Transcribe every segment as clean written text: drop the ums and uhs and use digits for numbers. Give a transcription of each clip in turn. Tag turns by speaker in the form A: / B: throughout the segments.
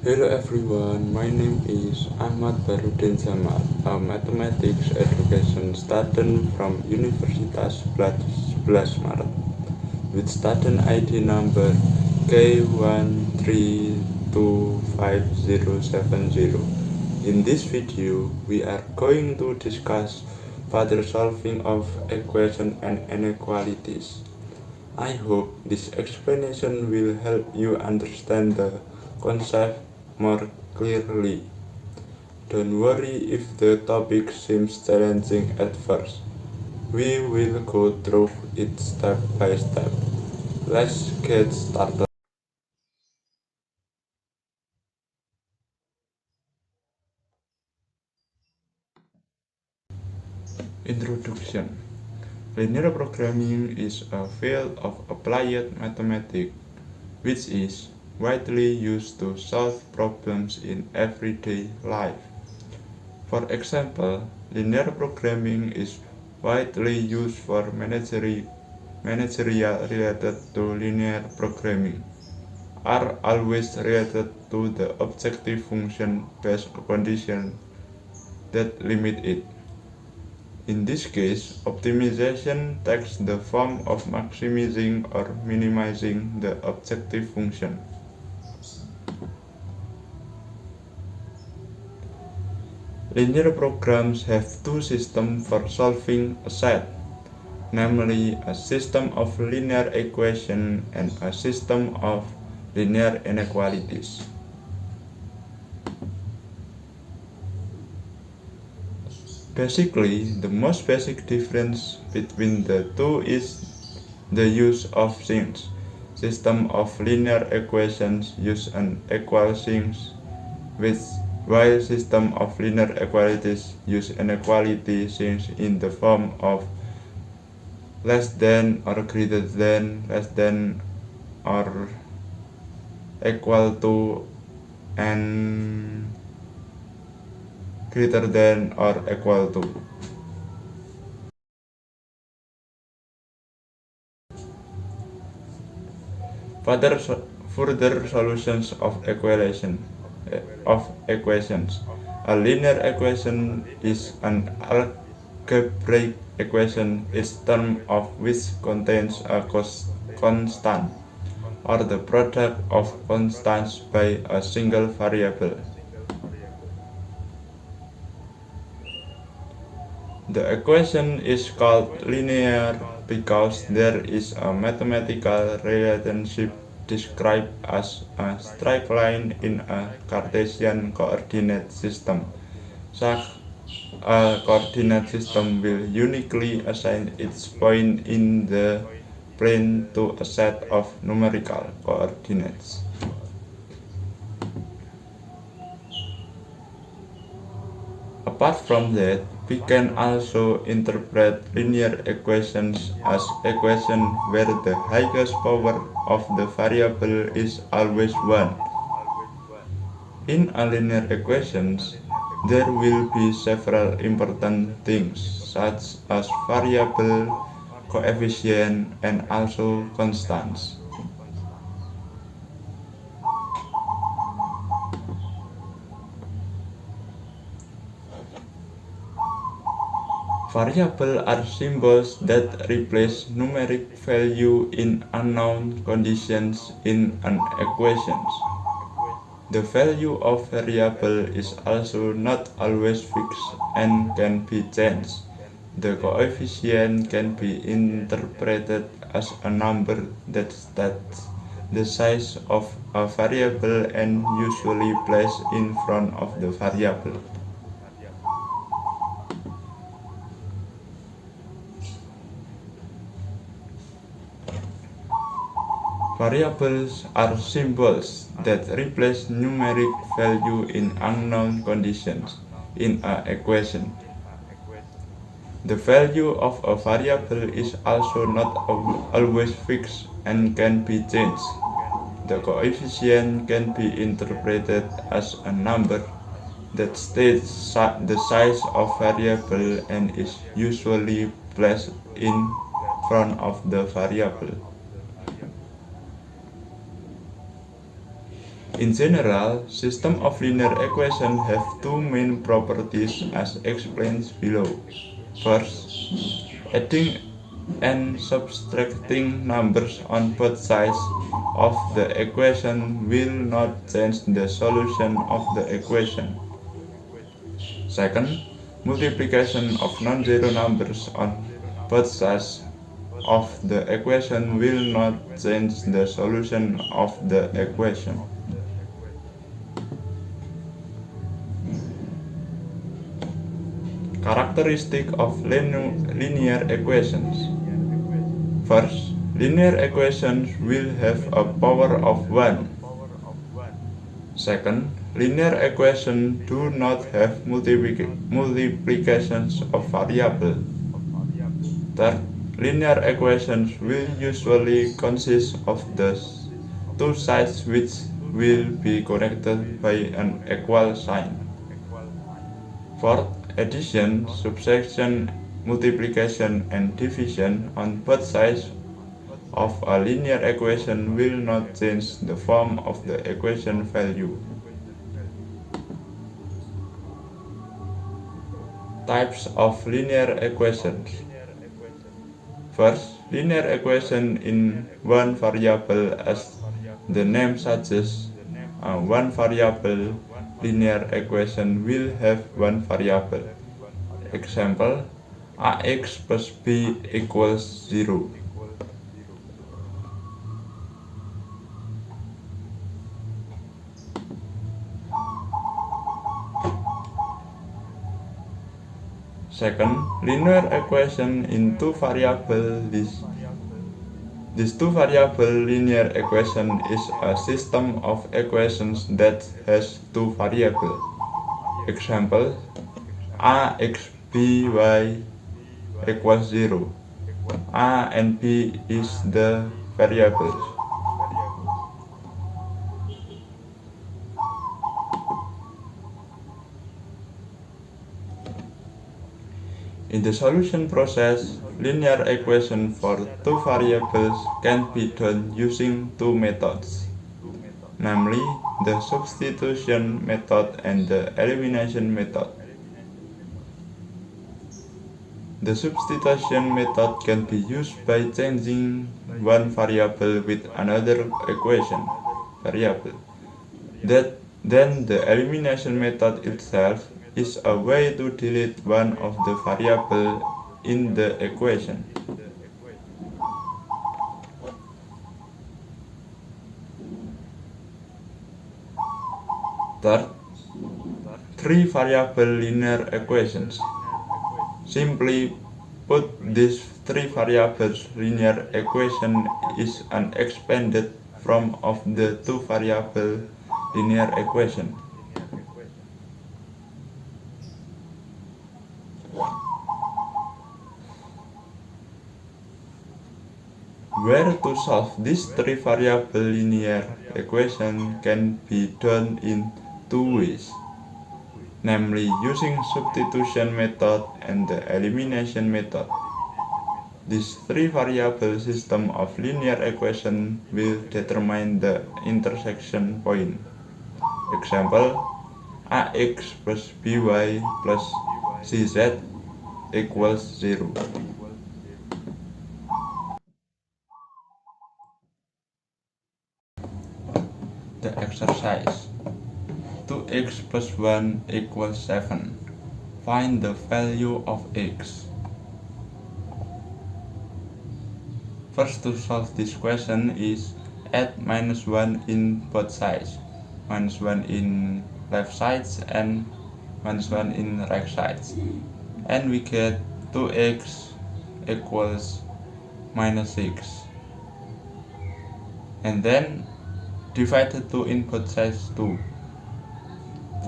A: Hello everyone, my name is Ahmad Barudin Zamal, a mathematics education student from Universitas 11 Maret with student ID number K1325070. In this video, we are going to discuss further solving of equations and inequalities. I hope this explanation will help you understand the concept more clearly. Don't worry if the topic seems challenging at first. We will go through it step by step. Let's get started. Introduction. Linear programming is a field of applied mathematics which is widely used to solve problems in everyday life. For example, linear programming is widely used for managerial related to linear programming are always related to the objective function based condition that limit it. In this case, optimization takes the form of maximizing or minimizing the objective function. Linear programs have two systems for solving a set, namely a system of linear equations and a system of linear inequalities. Basically, the most basic difference between the two is the use of signs. System of linear equations use an equal signs, while system of linear equalities use inequality signs in the form of less than or greater than, less than or equal to, and greater than or equal to. Further solutions of equations. A linear equation is an algebraic equation its term of which contains a constant or the product of constants by a single variable. The equation is called linear because there is a mathematical relationship described as a straight line in a Cartesian coordinate system. Such a coordinate system will uniquely assign its point in the plane to a set of numerical coordinates. Apart from that, we can also interpret linear equations as equations where the highest power of the variable is always 1. In a linear equations, there will be several important things such as variable, coefficient, and also constants. Variables are symbols that replace numeric value in unknown conditions in an equation. The value of variable is also not always fixed and can be changed. The coefficient can be interpreted as a number that states the size of a variable and usually placed in front of the variable. Variables are symbols that replace numeric value in unknown conditions in an equation. The value of a variable is also not always fixed and can be changed. The coefficient can be interpreted as a number that states the size of variable and is usually placed in front of the variable. In general, systems of linear equations have two main properties as explained below. First, adding and subtracting numbers on both sides of the equation will not change the solution of the equation. Second, multiplication of non-zero numbers on both sides of the equation will not change the solution of the equation. Characteristic of linear equations. First, linear equations will have a power of 1. Second, linear equations do not have multiplications of variables. Third, linear equations will usually consist of the two sides which will be connected by an equal sign. Fourth, addition, subtraction, multiplication, and division on both sides of a linear equation will not change the form of the equation value. Types of linear equations. First, linear equation in one variable. As the name suggests, a one variable linear equation will have one variable. Example, ax plus b equals 0. Second, linear equation in two variables. This two variable linear equation is a system of equations that has two variables. Example, ax by equals 0. A and b is the variables. In the solution process, linear equation for two variables can be done using two methods, namely the substitution method and the elimination method. The substitution method can be used by changing one variable with another equation variable. Then the elimination method itself is a way to delete one of the variables in the equation. Third, three variable linear equations. Simply put, this three variables linear equation is an expanded form of the two variable linear equation. Where to solve this three variable linear equation can be done in two ways, namely using substitution method and the elimination method. This three variable system of linear equation will determine the intersection point. Example, ax plus by plus cz equals 0. The exercise. 2x plus 1 equals 7. Find the value of x. First, to solve this question is add minus 1 in both sides. Minus 1 in left sides and minus 1 in right sides. And we get 2x equals minus 6. And then divided 2 in both sides 2.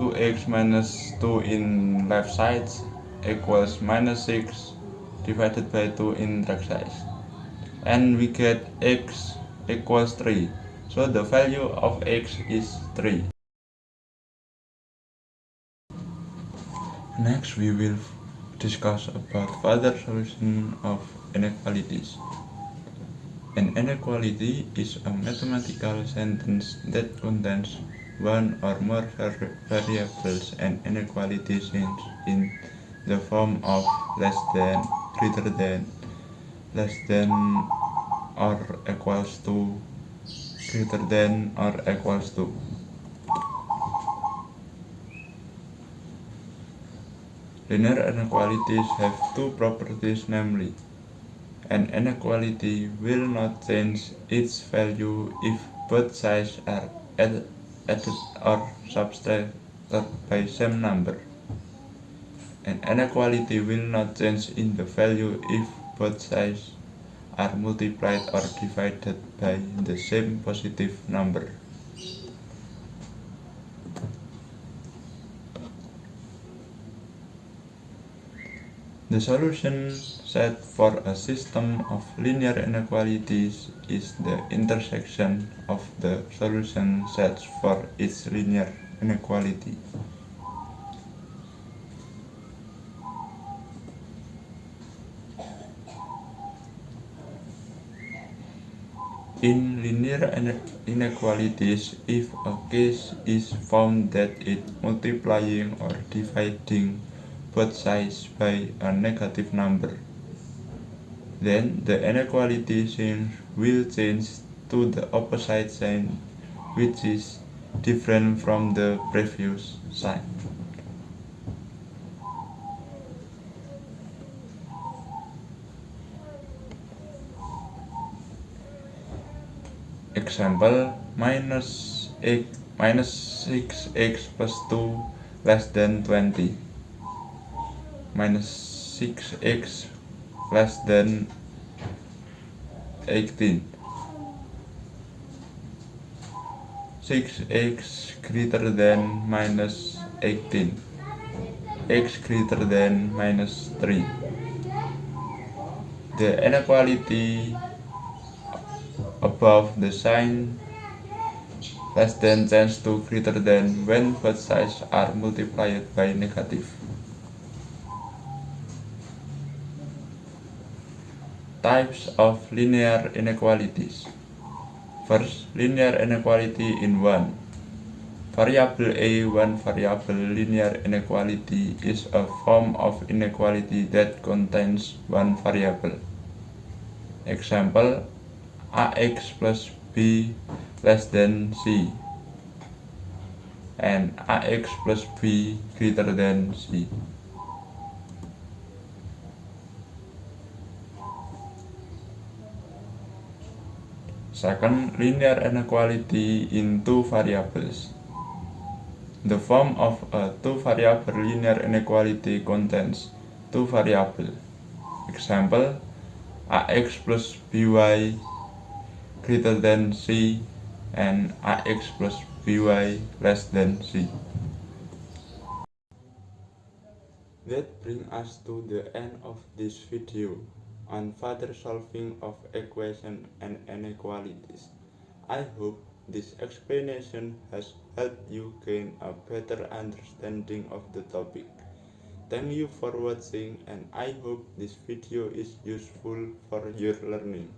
A: 2x minus 2 in left sides equals minus 6 divided by 2 in right sides. And we get x equals 3. So the value of x is 3. Next we will discuss about further solution of inequalities. An inequality is a mathematical sentence that contains one or more variables. An inequality is in the form of less than, greater than, less than or equals to, greater than or equals to. Linear inequalities have two properties, namely, an inequality will not change its value if both sides are added or subtracted by same number. An inequality will not change in the value if both sides are multiplied or divided by the same positive number. The solution set for a system of linear inequalities is the intersection of the solution sets for each linear inequality. In linear inequalities, if a case is found that it multiplying or dividing both sides by a negative number, then the inequality sign will change to the opposite sign, which is different from the previous sign. Example, minus 6x plus 2 less than 20. Minus 6x less than 18. 6x greater than minus 18. X greater than minus 3. The inequality above the sign less than changes to greater than when both sides are multiplied by negative. Types of linear inequalities. First, linear inequality in one variable A. One variable linear inequality is a form of inequality that contains one variable. Example, ax plus b less than c and ax plus b greater than c. Second, linear inequality in two variables. The form of a two-variable linear inequality contains two variables. Example, ax plus by greater than c and ax plus by less than c. That brings us to the end of this video on further solving of equations and inequalities. I hope this explanation has helped you gain a better understanding of the topic. Thank you for watching, and I hope this video is useful for your learning.